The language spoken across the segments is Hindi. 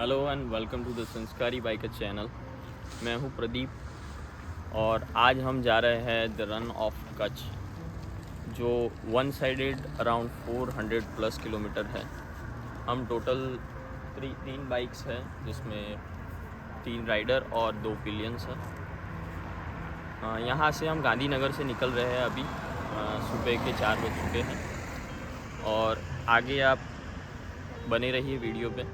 Hello and welcome to the संस्कारी बाइकर चैनल। मैं हूं प्रदीप और आज हम जा रहे हैं द रन ऑफ कच्छ, जो one sided around 400 plus kilometre है। हम टोटल तीन बाइक्स हैं, जिसमें 3 राइडर और 2 पिलियंस हैं। यहाँ से हम गांधीनगर से निकल रहे हैं अभी। सुबह के 4 बज चुके हैं और आगे आप बने रहिए वीडियो पे।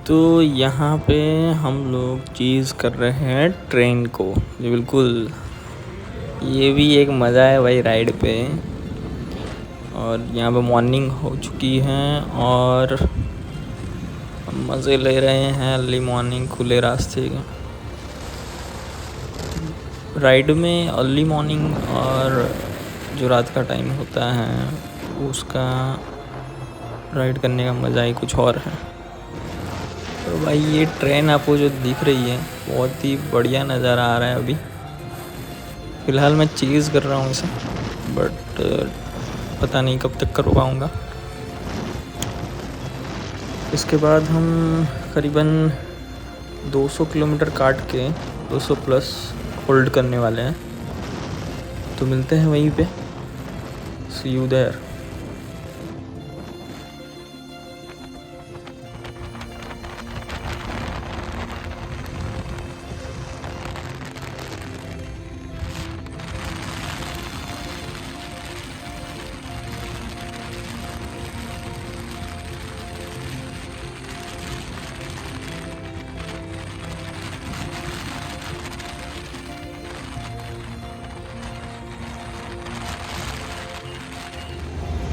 तो यहाँ पे हम लोग चीज़ कर रहे हैं ट्रेन को। ये बिल्कुल, ये भी एक मज़ा है भाई राइड पे। और यहाँ पे मॉर्निंग हो चुकी है और हम मज़े ले रहे हैं अर्ली मॉर्निंग खुले रास्ते के। राइड में अर्ली मॉर्निंग और जो रात का टाइम होता है उसका राइड करने का मज़ा ही कुछ और है। तो भाई ये ट्रेन आपको जो दिख रही है बहुत ही बढ़िया नज़ारा आ रहा है। अभी फ़िलहाल मैं चेज़ कर रहा हूँ इसे, बट पता नहीं कब तक कर पाऊँगा। इसके बाद हम करीबन 200 किलोमीटर काट के 200 प्लस होल्ड करने वाले हैं। तो मिलते हैं वहीं पे। See you there.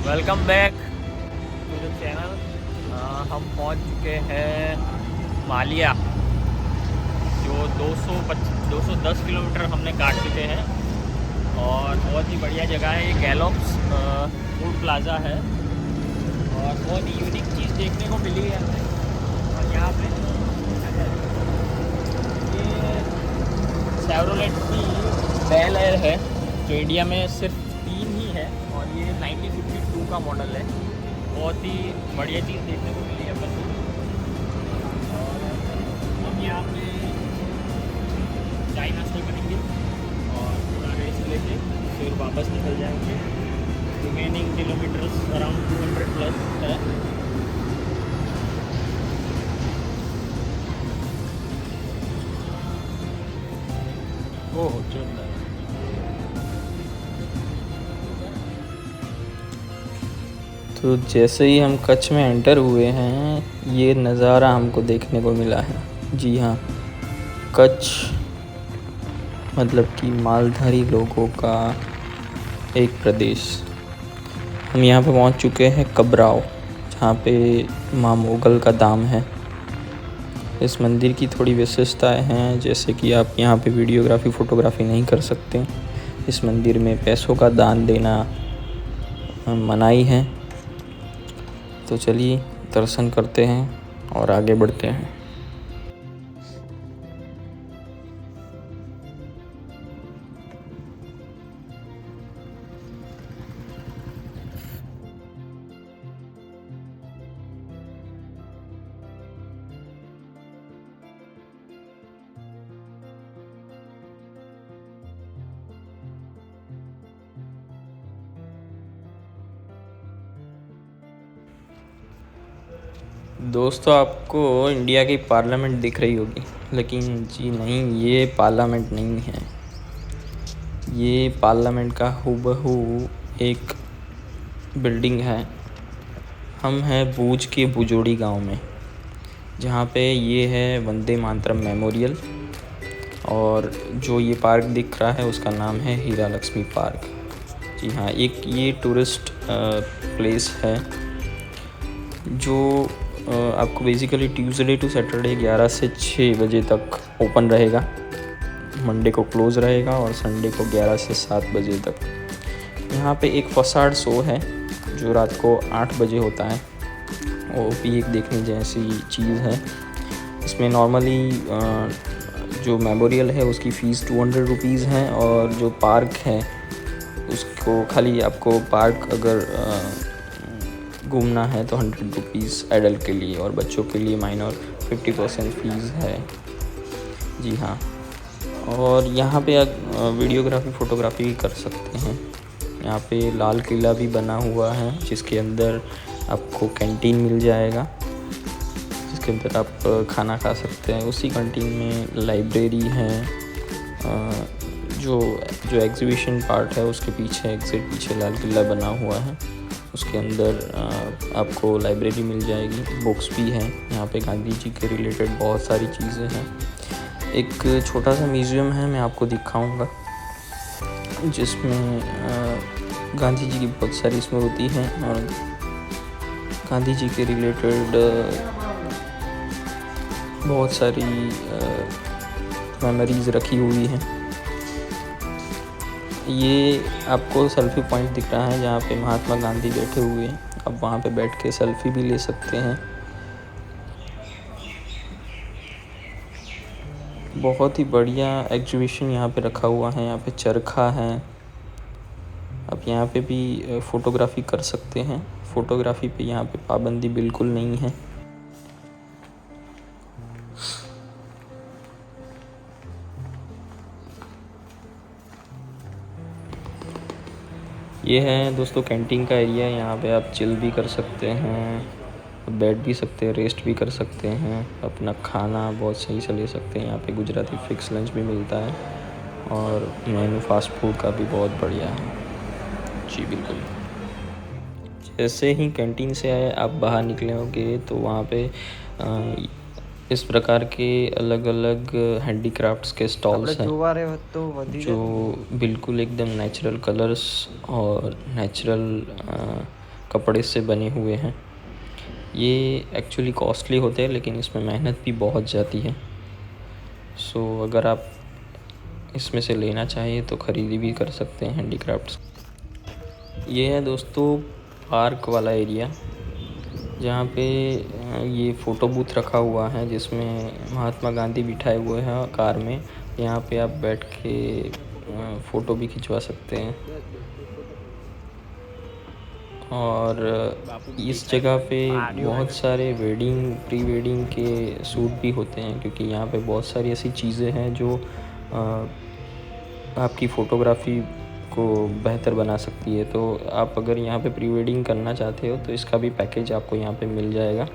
Welcome back to the channel. हम पहुंच चुके हैं मालिया, जो 210 किलोमीटर हमने काट चुके हैं और बहुत ही बढ़िया जगह है। ये गैलोप्स फूड प्लाज़ा है और बहुत ही यूनिक चीज़ देखने को मिली है हमें। और यहाँ पे ये शेवरोलेट की बेल एयर है, जो इंडिया में सिर्फ 3 ही है और ये 1952 का मॉडल है। बहुत ही बढ़िया चीज़ देखने को मिली है अपन को। और हम यहाँ पे चाय नाश्ता करेंगे और थोड़ा रेस्ट लेके फिर वापस निकल जाएंगे। रिमेनिंग किलोमीटर्स अराउंड 200 प्लस है। ओह चल। तो जैसे ही हम कच्छ में एंटर हुए हैं ये नज़ारा हमको देखने को मिला है। जी हाँ, कच्छ मतलब कि मालधारी लोगों का एक प्रदेश। हम यहाँ पे पहुँच चुके हैं कबराव, जहाँ पे माँ मोगल का धाम है। इस मंदिर की थोड़ी विशेषताएं हैं, जैसे कि आप यहाँ पे वीडियोग्राफी फ़ोटोग्राफी नहीं कर सकते। इस मंदिर में पैसों का दान देना मनाही है। तो चलिए दर्शन करते हैं और आगे बढ़ते हैं। दोस्तों, आपको इंडिया की पार्लियामेंट दिख रही होगी, लेकिन जी नहीं, ये पार्लियामेंट नहीं है। ये पार्लियामेंट का हूबहू एक बिल्डिंग है। हम हैं भूज के भुजोड़ी गांव में, जहाँ पे ये है वंदे मातरम मेमोरियल। और जो ये पार्क दिख रहा है उसका नाम है हीरा लक्ष्मी पार्क। जी हाँ, एक ये टूरिस्ट प्लेस है जो आपको बेसिकली ट्यूसडे टू सैटरडे 11 से 6 बजे तक ओपन रहेगा, मंडे को क्लोज़ रहेगा और संडे को 11 से 7 बजे तक। यहाँ पे एक फसाड शो है जो रात को 8 बजे होता है, वो भी एक देखने जैसी चीज़ है। इसमें नॉर्मली जो मेमोरियल है उसकी फ़ीस 200 रुपीज़ है और जो पार्क है उसको खाली आपको पार्क अगर घूमना है तो 100 रुपीज़ एडल्ट के लिए, और बच्चों के लिए माइनर 50% फ़ीस है। जी हाँ, और यहाँ पे वीडियोग्राफी फ़ोटोग्राफी भी कर सकते हैं। यहाँ पे लाल किला भी बना हुआ है जिसके अंदर आपको कैंटीन मिल जाएगा, जिसके अंदर आप खाना खा सकते हैं। उसी कैंटीन में लाइब्रेरी है, जो एग्जीबिशन पार्ट है उसके पीछे एग्जिट पीछे लाल किला बना हुआ है, उसके अंदर आपको लाइब्रेरी मिल जाएगी, बुक्स भी हैं। यहाँ पे गांधी जी के रिलेटेड बहुत सारी चीज़ें हैं। एक छोटा सा म्यूज़ियम है, मैं आपको दिखाऊंगा, जिसमें गांधी जी की बहुत सारी स्मृति हैं और गांधी जी के रिलेटेड बहुत सारी मेमोरीज़ रखी हुई हैं। ये आपको सेल्फ़ी पॉइंट दिख रहा है जहाँ पे महात्मा गांधी बैठे हुए हैं, आप वहाँ पे बैठ के सेल्फ़ी भी ले सकते हैं। बहुत ही बढ़िया एग्जीबिशन यहाँ पे रखा हुआ है। यहाँ पे चरखा है, आप यहाँ पे भी फ़ोटोग्राफ़ी कर सकते हैं। फ़ोटोग्राफ़ी पे यहाँ पे पाबंदी बिल्कुल नहीं है। ये है दोस्तों कैंटीन का एरिया, यहाँ पे आप चिल भी कर सकते हैं, बैठ भी सकते हैं, रेस्ट भी कर सकते हैं, अपना खाना बहुत सही से ले सकते हैं। यहाँ पे गुजराती फिक्स लंच भी मिलता है और मेनू फास्ट फूड का भी बहुत बढ़िया है। जी बिल्कुल। जैसे ही कैंटीन से आए आप बाहर निकले होंगे तो वहाँ पे इस प्रकार के अलग अलग हैंडीक्राफ्ट्स के स्टॉल्स हैं जो बिल्कुल एकदम नेचुरल कलर्स और नेचुरल कपड़े से बने हुए हैं। ये एक्चुअली कॉस्टली होते हैं लेकिन इसमें मेहनत भी बहुत जाती है। सो अगर आप इसमें से लेना चाहिए तो ख़रीदी भी कर सकते हैं हैंडीक्राफ्ट्स। ये है दोस्तों पार्क वाला एरिया, जहाँ पे ये फ़ोटो बूथ रखा हुआ है जिसमें महात्मा गांधी बिठाए हुए हैं कार में। यहाँ पे आप बैठ के फ़ोटो भी खिंचवा सकते हैं। और इस जगह पे बहुत सारे वेडिंग प्री वेडिंग के शूट भी होते हैं, क्योंकि यहाँ पे बहुत सारी ऐसी चीज़ें हैं जो आपकी फ़ोटोग्राफ़ी को बेहतर बना सकती है। तो आप अगर यहाँ पे प्री वेडिंग करना चाहते हो तो इसका भी पैकेज आपको यहाँ पे मिल जाएगा।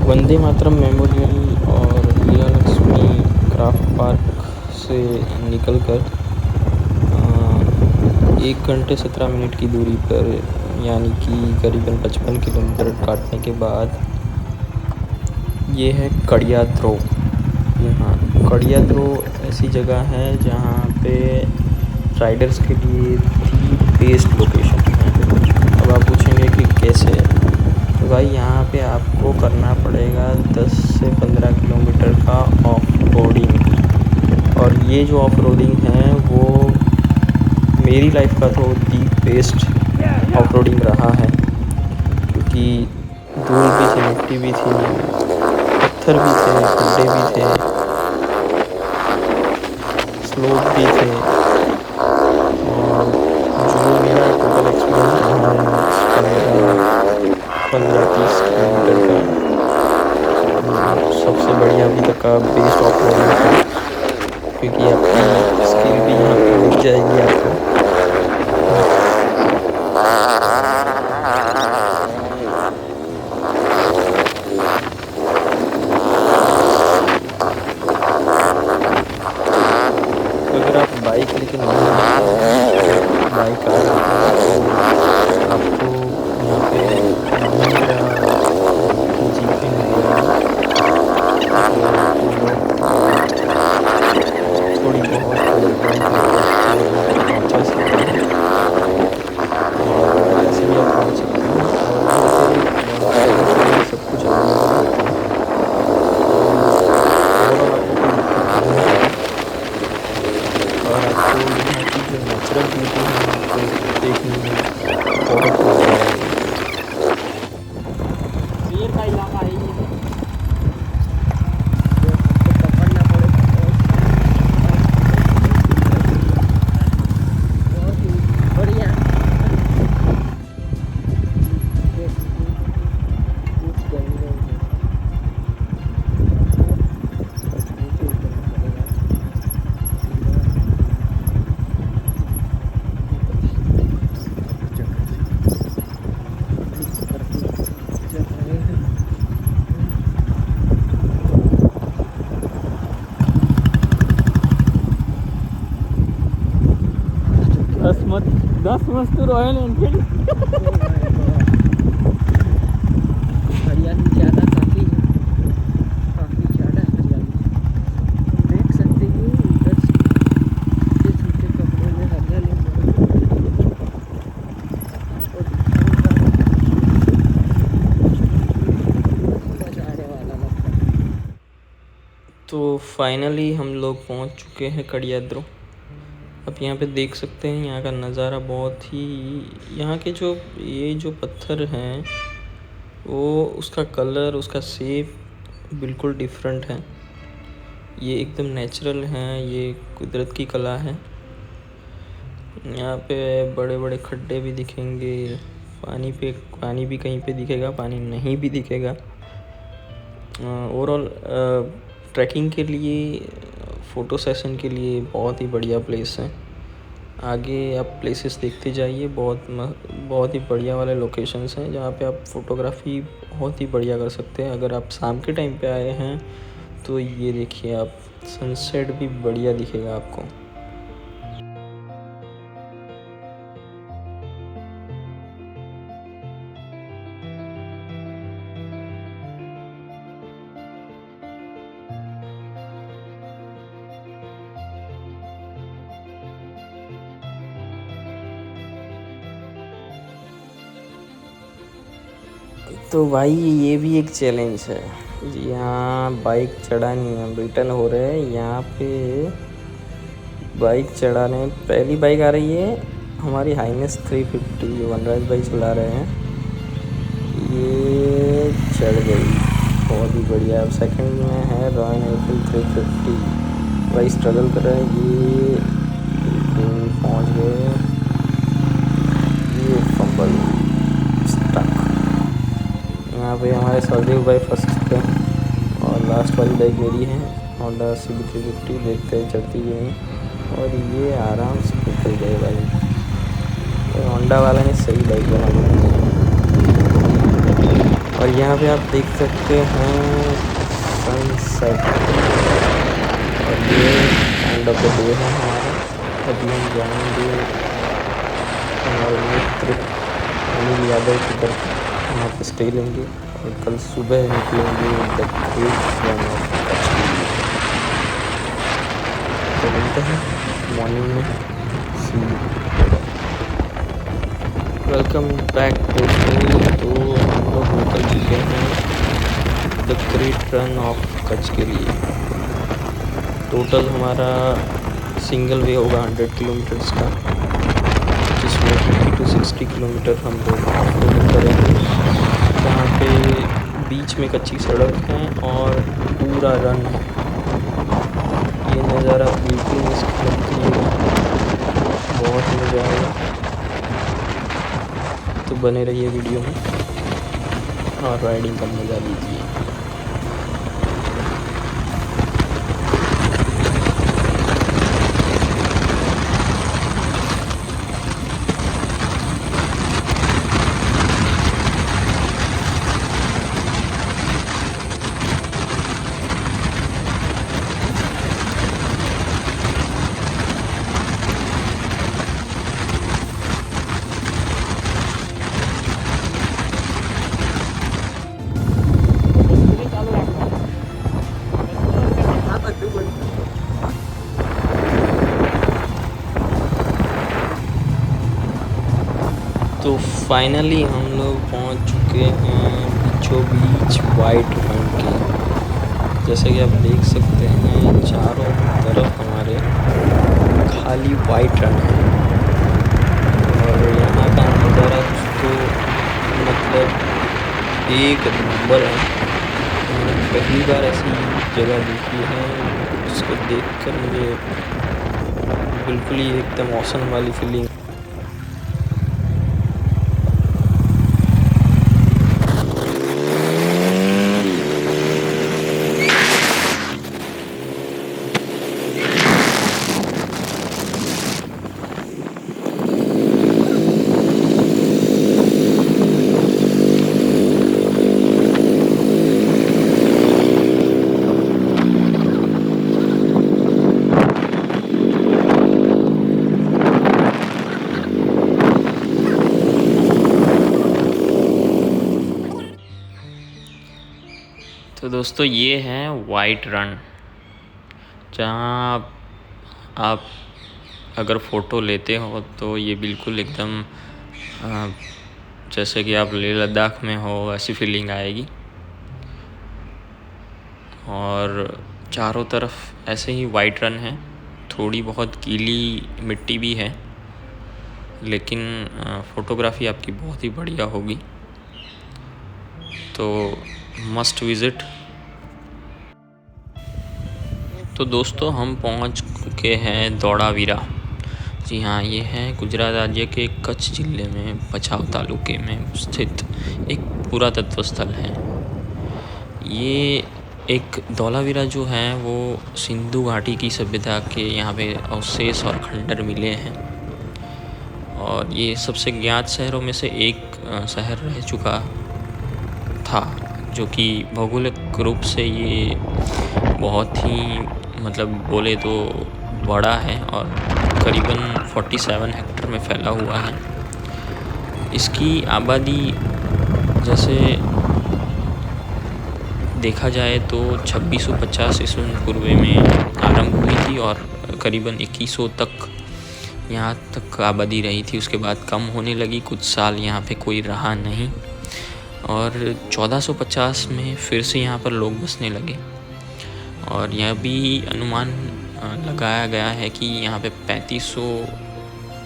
वंदे मातरम मेमोरियल और वीरा लक्ष्मी क्राफ्ट पार्क से निकलकर 1 घंटे 17 मिनट की दूरी पर, यानी कि करीबन 55 किलोमीटर काटने के बाद ये है कड़ियाद्रो। यहाँ कड़ियाद्रो ऐसी जगह है जहाँ पे राइडर्स के लिए दी बेस्ट लोकेशन है। अब आप पूछेंगे कि कैसे, तो भाई यहाँ पे आपको करना पड़ेगा 10 से 15 किलोमीटर का ऑफ रोडिंग, और ये जो ऑफ रोडिंग है वो मेरी लाइफ का तो दी बेस्ट ऑफ रोडिंग रहा है, क्योंकि धूल भी थी, मिट्टी भी थी, पत्थर भी थे, खड्डे भी थे, स्लोप भी थे, और जो मेरा टोटल एक्सपीरियंस रहा है 15-30 किलोमीटर का, सबसे बढ़िया अभी तक का बेस्ट ऑफ रोडिंग था, क्योंकि आपकी स्किल भी यहाँ पे दिख जाएगी आपको। अगर आप बाइक लेके नहीं आते हैं, बाइक कार लेके हैं, तो आपको यहाँ पे महिंद्रा की जीपें मिल जाएंगी, जो आपको थोड़ी बहुत बाइक लेके आपको यहाँ पे पहुँचा सकती है, और ऐसे भी आप पहुँच सकते हैं। और यहाँ पे खाने के लिए सब कुछ अवेलेबल होता है, तो ओवरऑल आपको कोई दिक्कत नहीं होगी, और आपको यहाँ की जो नेचुरल ब्यूटी है आपको देखने में बहुत मज़ा आएगा। शेर का इलाका है ये। दस मस्त रॉयल एनफील्ड। हरियाली ज़्यादा काफ़ी ज़्यादा हरियाली देख सकते हैं उधर छोटे छोटे कपड़ों में हरियाली मज़ा आने वाला लगता है। तो फाइनली हम लोग पहुँच चुके हैं कड़ियाद्रो। आप यहाँ पे देख सकते हैं यहाँ का नज़ारा बहुत ही, यहाँ के जो ये जो पत्थर हैं वो उसका कलर, उसका शेप बिल्कुल डिफरेंट है, ये एकदम नेचुरल हैं, ये कुदरत की कला है। यहाँ पे बड़े बड़े खड्डे भी दिखेंगे, पानी भी कहीं पे दिखेगा, पानी नहीं भी दिखेगा। ओवरऑल ट्रैकिंग के लिए, फ़ोटो सेशन के लिए बहुत ही बढ़िया प्लेस है। आगे आप प्लेसेस देखते जाइए, बहुत ही बढ़िया वाले लोकेशंस हैं जहाँ पे आप फ़ोटोग्राफी बहुत ही बढ़िया कर सकते हैं। अगर आप शाम के टाइम पे आए हैं तो ये देखिए, आप सनसेट भी बढ़िया दिखेगा आपको। तो भाई ये भी एक चैलेंज है जी हाँ, बाइक चढ़ानी है, हम रिटर्न हो रहे हैं यहाँ पे बाइक चढ़ाने। पहली बाइक आ रही है हमारी हाइनेस 350, जो वनराज भाई चला रहे हैं, ये चढ़ गई, बहुत ही बढ़िया। अब सेकंड में है रॉयल एनफील्ड 350, भाई स्ट्रगल कर रहे हैं, ये पहुँच गए, ये फंबल स्टक। यहाँ पे हमारे सरदेव भाई फर्स्ट पे, और लास्ट वाली बाइक मेरी है होंडा CB 350, देखते हैं चढ़ती भी नहीं, और ये आराम से निकल गए भाई, तो होंडा वाला ने सही बाइक बना दी। और यहाँ पे आप देख सकते हैं सनसेट, और ये एंड ऑफ द डे है हमारा। अभी हम जाएंगे हमारे मित्र अनिल यादव की तरफ, वहाँ पे स्टे लेंगे, और कल सुबह निकलेंगे the great run of Kutch के लिए। तो मिलते हैं मॉर्निंग में, सी वेलकम बैक टू। तो हम लोग निकल चुके हैं the great run of Kutch के लिए। टोटल हमारा सिंगल वे होगा 100 किलोमीटर्स का, जिसमें 50 to 60 किलोमीटर हम लोग ऑफ रोडिंग करेंगे, जहाँ पे बीच में कच्ची सड़क है और पूरा रन है। ये नज़ारा बिल्कुल मिस मत कीजिएगा, बहुत मज़ा आएगा। तो बने रहिए वीडियो में और राइडिंग का मज़ा लीजिए। फाइनली हम लोग पहुंच चुके हैं बीचों बीच वाइट रन के। जैसे कि आप देख सकते हैं चारों तरफ हमारे खाली वाइट रन है और यहाँ का नज़ारा तो मतलब एक नंबर है। मैंने पहली बार ऐसी जगह देखी है जिसको देखकर मुझे बिल्कुल ही एकदम औसम वाली फीलिंग। तो दोस्तों ये है वाइट रन, जहाँ आप अगर फ़ोटो लेते हो तो ये बिल्कुल एकदम जैसे कि आप लेह लद्दाख में हो ऐसी फीलिंग आएगी। और चारों तरफ ऐसे ही वाइट रन है, थोड़ी बहुत गीली मिट्टी भी है, लेकिन फ़ोटोग्राफी आपकी बहुत ही बढ़िया होगी। तो मस्ट विज़िट। तो दोस्तों हम पहुंच चुके हैं धोलावीरा। जी हाँ, ये है गुजरात राज्य के कच्छ जिले में भचाऊ तालुके में स्थित एक पुरातत्व स्थल है। ये एक धोलावीरा जो है वो सिंधु घाटी की सभ्यता के यहाँ पे अवशेष और खंडर मिले हैं और ये सबसे ज्ञात शहरों में से एक शहर रह चुका था, जो कि भौगोलिक रूप से ये बहुत ही मतलब बोले तो बड़ा है और करीबन 47 हेक्टेयर में फैला हुआ है। इसकी आबादी जैसे देखा जाए तो 2650 ईस्वी पूर्व में आरंभ हुई थी और करीबन 2100 तक यहाँ तक आबादी रही थी। उसके बाद कम होने लगी, कुछ साल यहाँ पे कोई रहा नहीं और 1450 में फिर से यहाँ पर लोग बसने लगे। और यह भी अनुमान लगाया गया है कि यहाँ पे 3500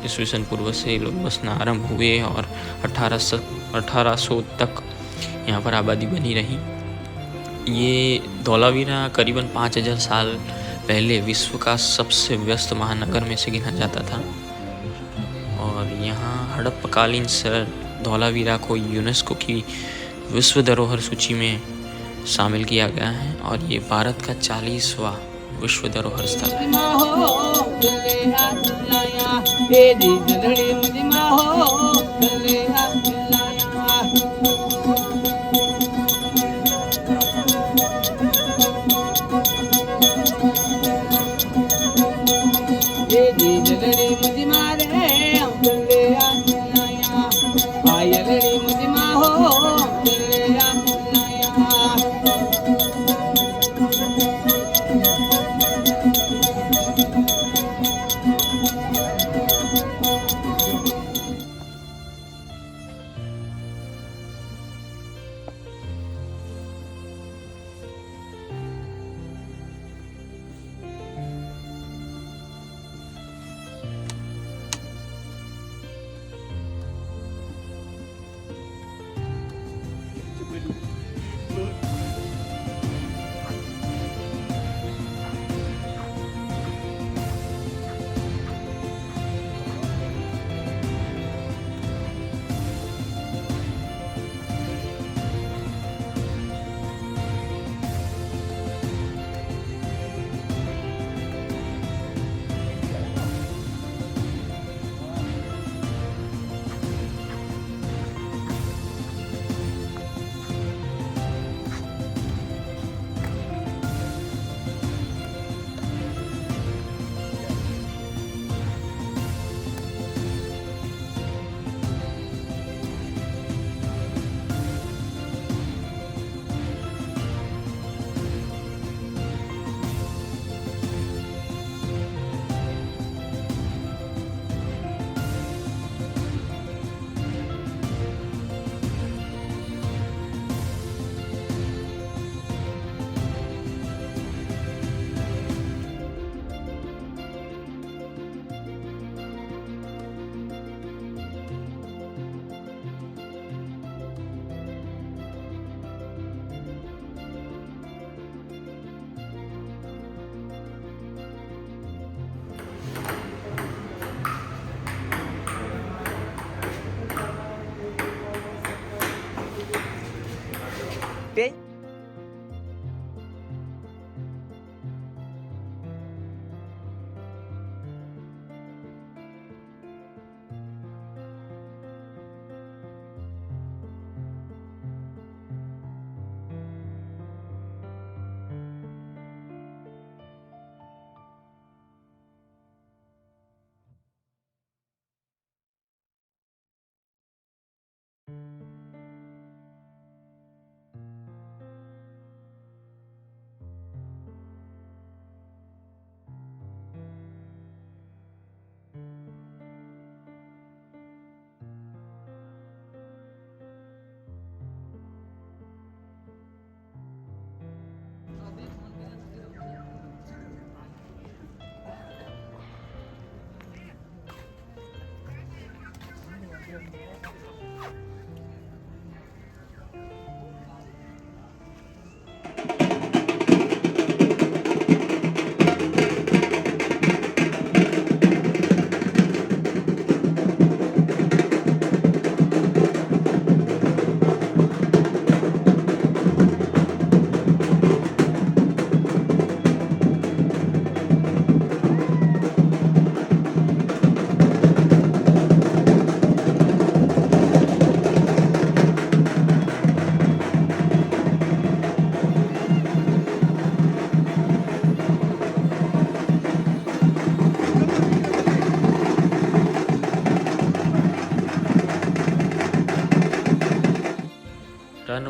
ईस्वी पूर्व से लोग बसना आरंभ हुए और 1800 तक यहाँ पर आबादी बनी रही। ये धोलावीरा करीबन 5000 साल पहले विश्व का सबसे व्यस्त महानगर में से गिना जाता था और यहाँ हड़प्पाकालीन शहर धोलावीरा को यूनेस्को की विश्व धरोहर सूची में शामिल किया गया है और ये भारत का 40वां विश्व धरोहर स्थल है।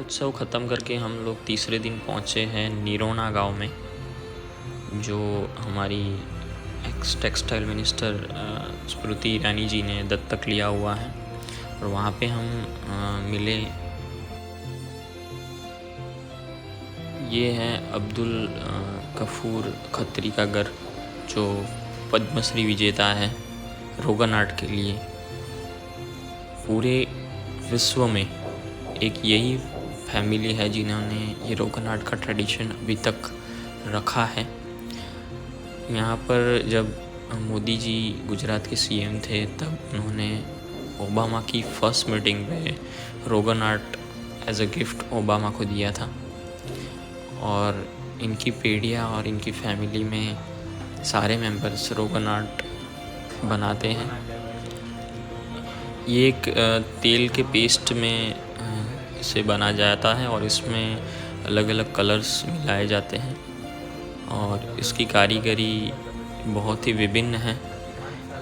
उत्सव ख़त्म करके हम लोग तीसरे दिन पहुँचे हैं निरोना गांव में, जो हमारी x textile minister Smriti Irani ji ने दत्तक लिया हुआ है। और वहाँ पे हम मिले। ये है अब्दुल गफूर खत्री का घर, जो पद्मश्री विजेता है रोगन आर्ट के लिए। पूरे विश्व में एक यही फैमिली है जिन्होंने ये रोगन आर्ट का ट्रेडिशन अभी तक रखा है। यहाँ पर जब मोदी जी गुजरात के सीएम थे तब उन्होंने ओबामा की फर्स्ट मीटिंग में Rogan art as a gift Obama को दिया था। और इनकी पीढ़ियाँ और इनकी फैमिली में सारे मेंबर्स रोगन आर्ट बनाते हैं। ये एक तेल के पेस्ट में इसे बना जाता है और इसमें अलग अलग कलर्स मिलाए जाते हैं और इसकी कारीगरी बहुत ही विभिन्न है।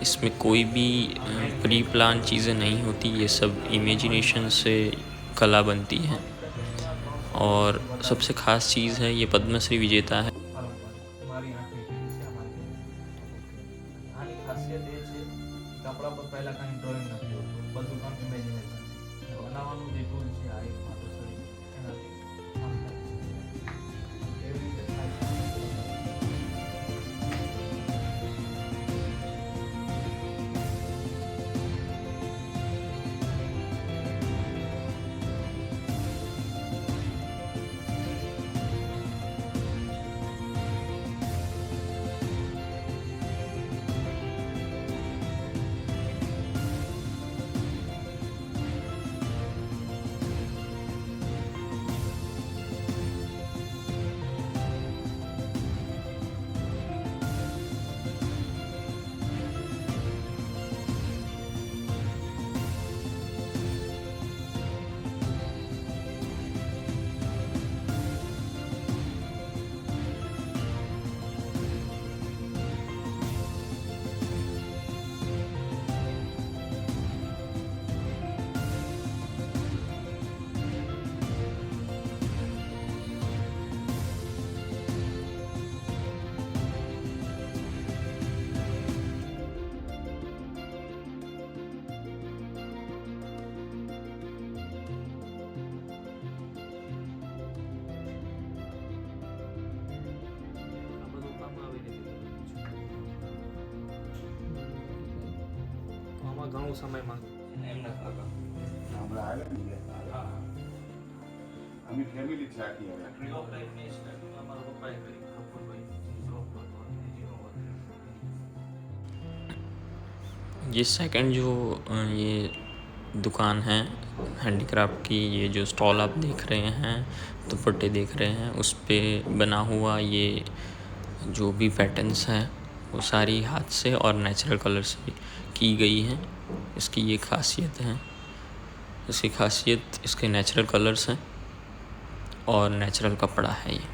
इसमें कोई भी प्री प्लान चीज़ें नहीं होती, ये सब इमेजिनेशन से कला बनती है। और सबसे ख़ास चीज़ है ये पद्मश्री विजेता है। ઘણું સમય માંગે એમના કાકા હમણાં આવ્યા ને ગયા. અમે ફેમિલી છે આખી હવે. ટ્રીઓપ લાઈફની સ્ટાર્ટિંગ અમારા પપ્પાએ કરી કપૂરભાઈ જોબ કરતો ये सेकंड जो ये दुकान है हैंडीक्राफ्ट की, ये जो स्टॉल आप देख रहे हैं, दुपट्टे देख रहे हैं, उस पे बना हुआ ये जो भी पैटर्न्स हैं वो सारी हाथ से और नेचुरल कलर से की गई हैं। इसकी ये खासियत है, इसकी खासियत इसके नेचुरल कलर्स हैं और नेचुरल कपड़ा है ये।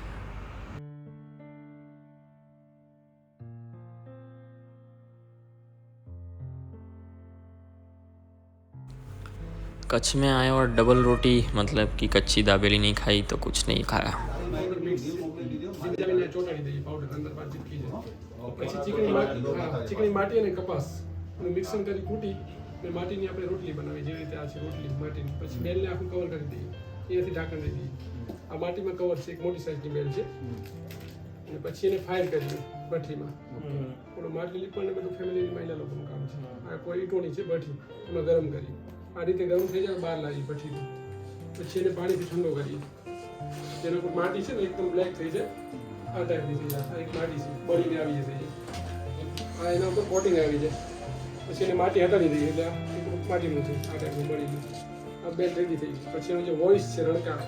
कच्छ में आए और डबल रोटी मतलब कि कच्ची दाबेली नहीं खाई तो कुछ नहीं खाया। ચીકણી માટી અને કપાસ મિક્સન કરી કૂટી ને માટીની આપણે રોટલી બનાવી, જે રીતે આ છે રોટલી માટીની. પછી બેલને આખું કવર કરી દઈએ, એનાથી ઢાંકણ દઈ દઈએ. આ માટીમાં કવર છે, એક મોટી સાઈઝની બેલ છે. અને પછી એને ફાયર કરીએ ભઠ્ઠીમાં. થોડું માટલી લીપણ ને બધું ફેમિલીની મહિલા લોકોનું કામ છે. આ કોઈ ઈંટોની છે ભઠ્ઠી, એમાં ગરમ કરી આ રીતે ગરમ થઈ જાય બહાર લાવી ભઠ્ઠીનું. પછી એને પાણીથી ઠંડો કરીએ. જેના ઉપર માટી છે ને એકદમ બ્લેક થઈ જાય, આ ટાઈપની થઈ જાય. આ એક માટી છે બળીને આવી જાય. આ એના ઉપર કોટિંગ આવી જાય. પછી એને માટી હટાવી દઈએ એટલે માટીનું છે આ ટાઈપનું બળી ગયું. આ બેલ રેડી થઈ ગઈ. પછી એનો જે વોઇસ છે રણકાર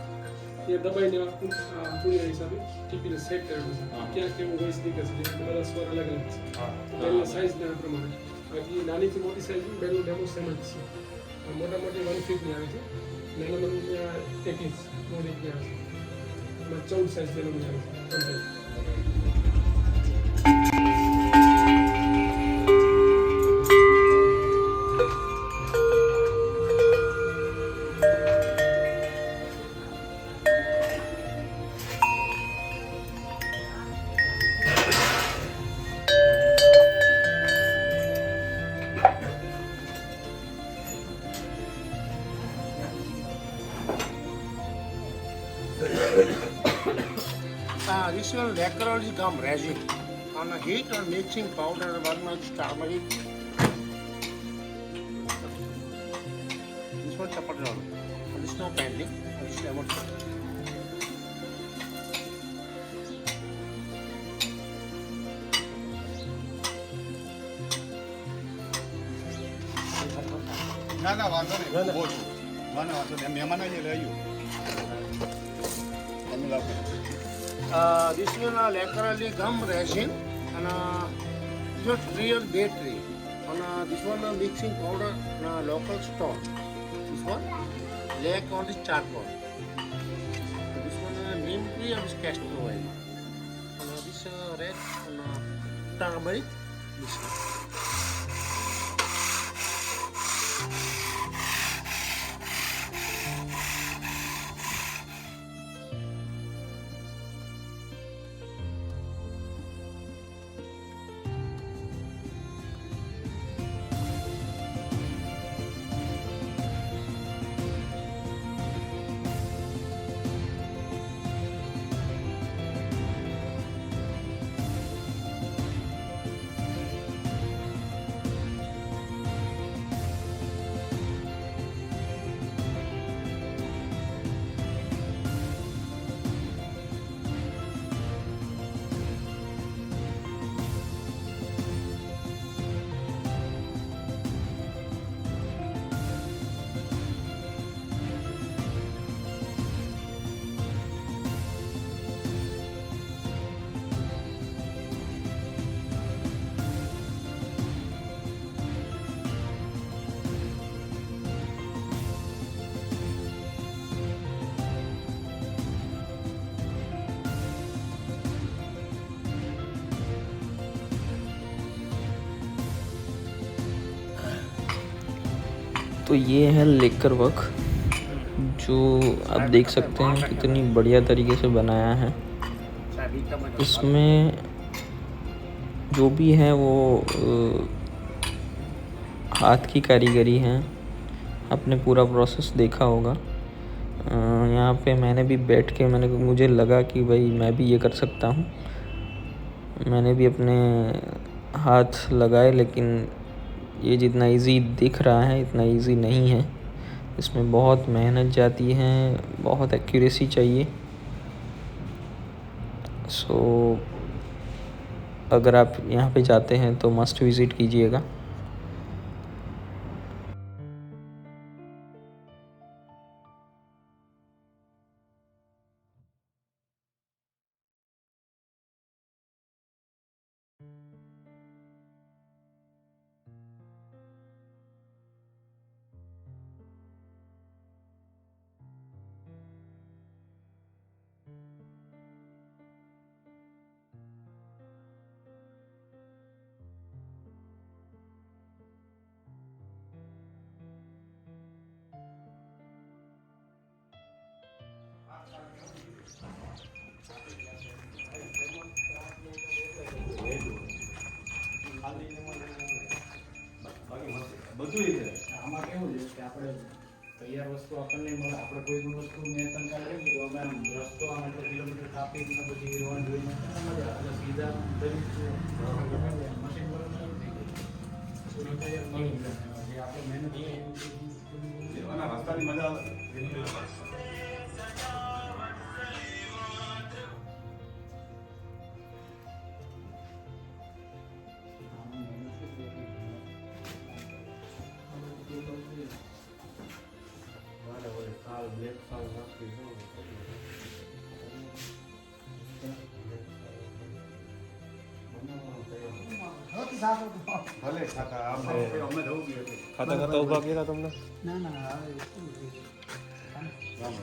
એ દબાઈને પૂરીના હિસાબે ટીપીને સેટ કરેલું છે. ક્યાં કેવું વોઇસ નીકળશે, બધા સ્વર અલગ અલગ છે. બેલના સાઇઝના પ્રમાણે બાકી નાનીથી મોટી સાઇઝની બેલનું ડેમો સેમ જ છે. મોટા મોટી 1 ફીટની આવે છે, નાના મોટી 21 મોટી આવે છે. એમાં 14 સાઇઝ બેલની આવે છે. will lacquerose gum resin on a heat or mixing powder 1 much turmeric. This one chapter down. This is no pending. This is lemon. ના વાંધો નહીં ઊભો છું મને વાંધો નહીં મહેમાન આવી લઈ આવ્યું તમે લાવો This will lacquerose gum resin and your real battery. And this one mixing powder local stone. This one lake on this charcoal. This one neem tree and this castor oil. And this red and turmeric. This one. तो ये है लेकर वर्क जो आप देख सकते हैं कितनी बढ़िया तरीके से बनाया है। इसमें जो भी है वो हाथ की कारीगरी है। आपने पूरा प्रोसेस देखा होगा। यहाँ पे मैंने भी बैठ के मुझे लगा कि भाई मैं भी ये कर सकता हूँ। मैंने भी अपने हाथ लगाए, लेकिन ये जितना इजी दिख रहा है इतना इजी नहीं है। इसमें बहुत मेहनत जाती है, बहुत एक्यूरेसी चाहिए। सो अगर आप यहाँ पे जाते हैं तो मस्ट विज़िट कीजिएगा। આમાં કેવું છે કે આપણે તૈયાર વસ્તુ આપણને મળે, આપણે કોઈ પણ વસ્તુ મેં તનકા લઈ તો અમે આમ રસ્તો આમ એટલે કિલોમીટર કાપીને પછી રોડ જોઈને મજા આવે, સીધા મશીન પર તૈયાર મળી જાય જે આપણે મહેનત રસ્તાની મજા આવે ભલે ખાતા અમે રહું ગયા ખાતા ખાતા ઉભા કર્યા તમને? ના ના રામ રામ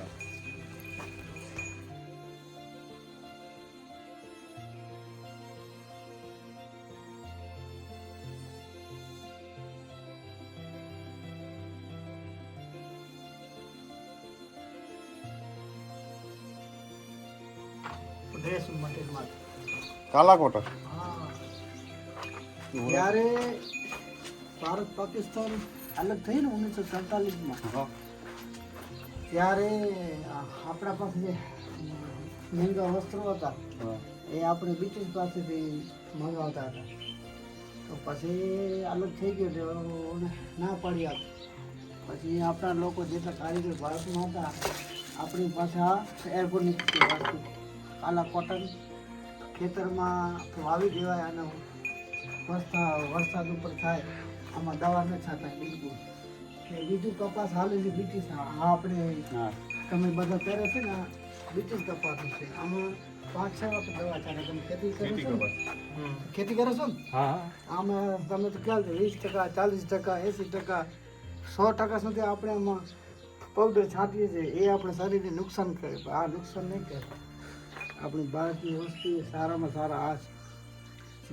દેશ માટે કાલાકોટા ત્યારે ભારત પાકિસ્તાન અલગ થઈ ને 1947માં, ત્યારે આપણા પાસે જે મહેંગા વસ્ત્રો હતા એ આપણે બ્રિટિશ પાસેથી મંગાવતા હતા. તો પછી અલગ થઈ ગયો એટલે ના પડી આપ. પછી આપણા લોકો જેટલા કારીગર ભારતમાં હતા આપણી પાસે આ એર્ગોનિક વસ્તુ કાલા કોટન ખેતરમાં વાવી દેવાય અને વરસાદ ઉપર થાય, આમાં દવા ન છાંટાય બિલકુલ. બીજું કપાસ હાલેલી બ્રિટિશ આપણે તમે બધા પહેરે છે ને બ્રિટિશ કપાસ છે. આમાં 5-6 વખત દવા છાંટે. તમે ખેતી કરો છો ને? ખેતી કરો છો ને? આમાં તમે તો ખ્યાલ છે 20%, 40%, 80%, 100% સુધી આપણે આમાં પાવડર છાંટીએ છીએ. એ આપણે શરીરને નુકસાન કરે. આ નુકસાન નહીં કરે. આપણી ભારતની વસ્તુ સારામાં સારા આ છે.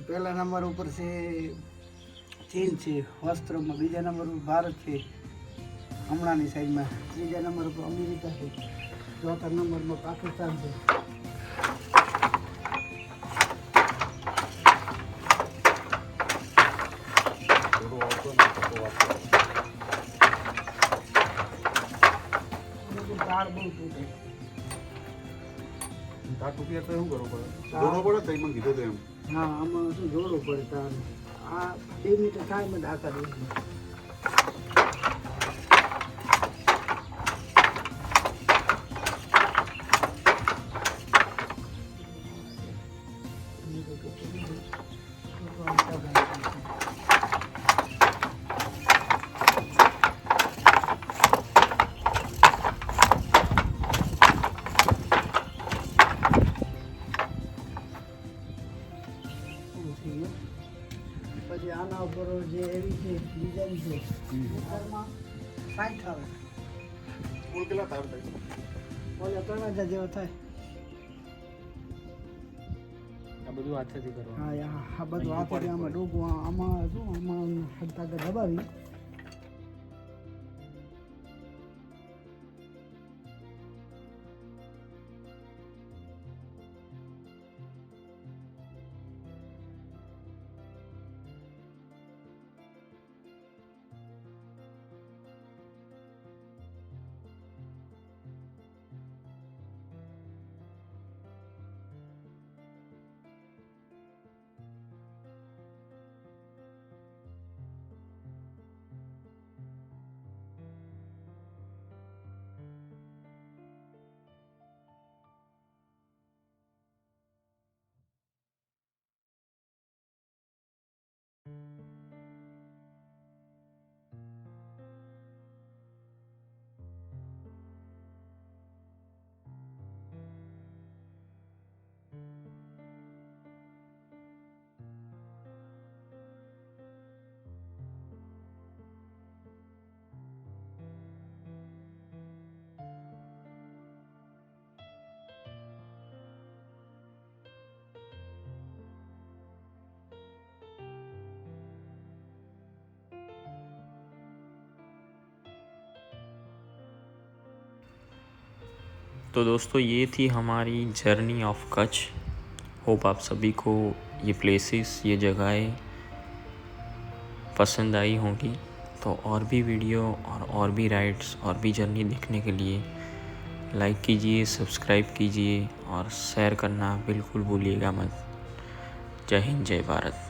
પહેલા નંબર ઉપર છે ચીન છે વસ્ત્રોમાં, બીજા નંબર ઉપર ભારત છે હમણાંની સાઈડમાં, ત્રીજા નંબર ઉપર અમેરિકા છે, ચોથા નંબરમાં પાકિસ્તાન છે. ઝાડ બહુ તૂટે. તાર તૂટીએ તો એવું કરવું પડે, દોડવો પડે તો એમાં કીધું તો એમ. હા, આમાં શું જોડવું પડે તાર. આ 2 મીટર થાય મેં ડાકા દઉં. પછી આના ઉપર જે એવી છે ડિઝાઇન છે એમાં 60 આવે. કુલ કેટલા તાર થાય? ઓલે 3000 જેવો થાય. આ બધું હાથેથી કરવાનું. હા, આ બધું હાથેથી આમાં ડૂબવું. આમાં શું આમાં હલકા દબાવી तो दोस्तों ये थी हमारी जर्नी ऑफ कच्छ. होप आप सभी को ये प्लेसेस, ये जगहें पसंद आई होंगी. तो और भी वीडियो और भी राइड्स और भी जर्नी देखने के लिए लाइक कीजिए, सब्सक्राइब कीजिए और शेयर करना बिल्कुल भूलिएगा मत. जय हिंद, जय भारत.